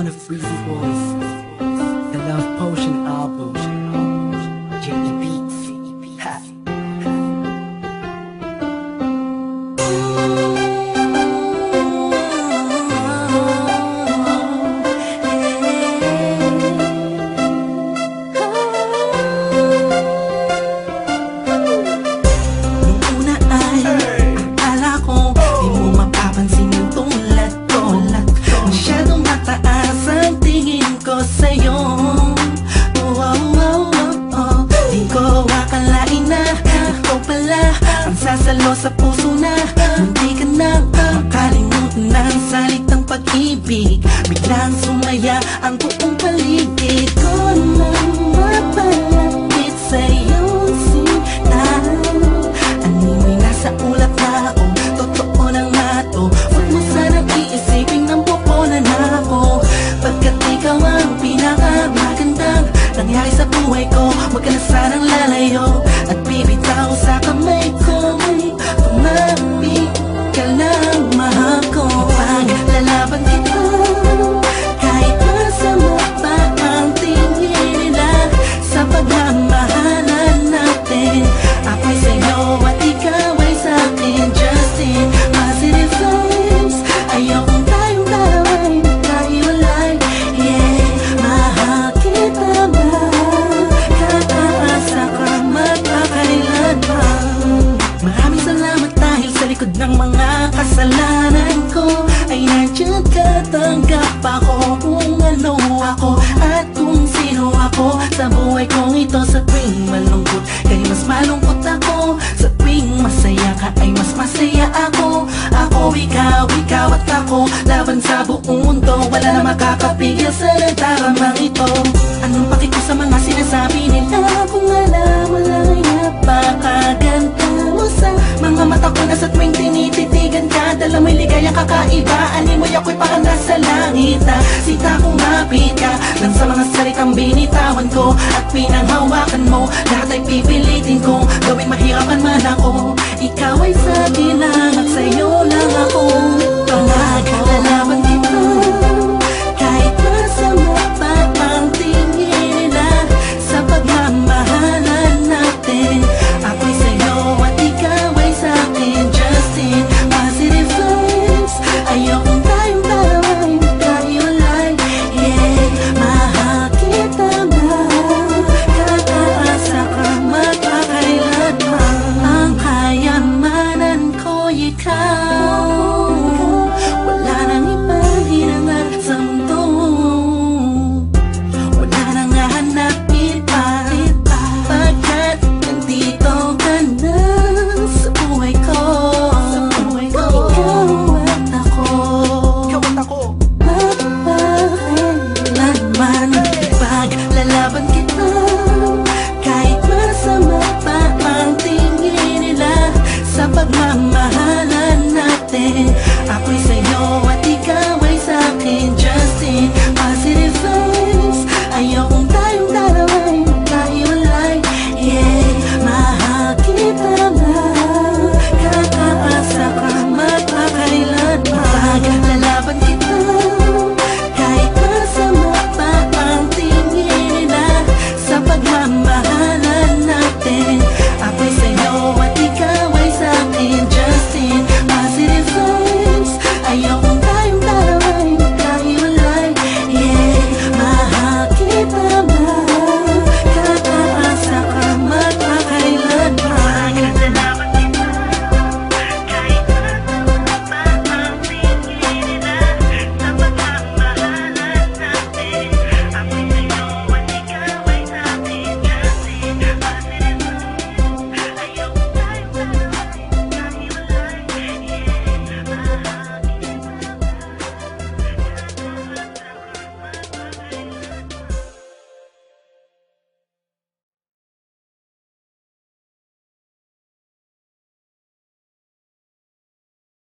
one of Freezy Boys, the Love Potion album, J.E. Beats. Ha. Nung una ay akala ko di mo mapapansin yung tulad ko. Masyadong mataas ang tingin ko sa'yo. Di ko akalain na ikaw pala ang sasalo sa puso na munti ka nang makalimutan ng salitang pag-ibig. Biglang sumaya ang buong paligid ko nang mapalapit sa'yo sinta. Animoy nasa ulap na ako, totoo lang na to. Huwag mo sanang iisipin ng pupunan ako, pagkat ikaw ang pinakamagandang nangyari sa buhay ko. Huwag ka na sanang lalayo at bibitaw sa kamay ko. Tumapit ka lang, mahal ko. Paglalaban kita kahit masama pa ang tingin nila sa pagmamahalan natin. Ako'y sa'yo at ikaw ay sa'kin. Just in positive vibes, ayokong tayong dalawa'y magkahiwalay. Yeah, mahal kita ba? Kataasa ka magkakailan pa. Maraming salamat dahil sa likod ng mga kasalanan ko ay nandiyan ka, tanggap ako kung ano ako at kung sino ako sa buhay kong ito. Sa tuwing malungkot kay mas malungkot ako, sa tuwing masaya ka ay mas masaya ako. Ako, ikaw at ako, laban sa buong mundo. Wala na makakapigil sa nagdaramang ito. Anong paki ko sa mga sinasabi nila kung alam mo lang ay napakaganda mo sa mga mata ko na sa tuwing tinititigan ka. Dala mo'y ligayang kakaiba, animoy ako'y parang nasa langit na sita kung mapit ka lang sa mga salitang binitawan ko at pinanghawakan mo. Lahat ay pipilitin kong gawing mahirapan man ako. Ikaw ay sa akin lang at sa'yo lang ako.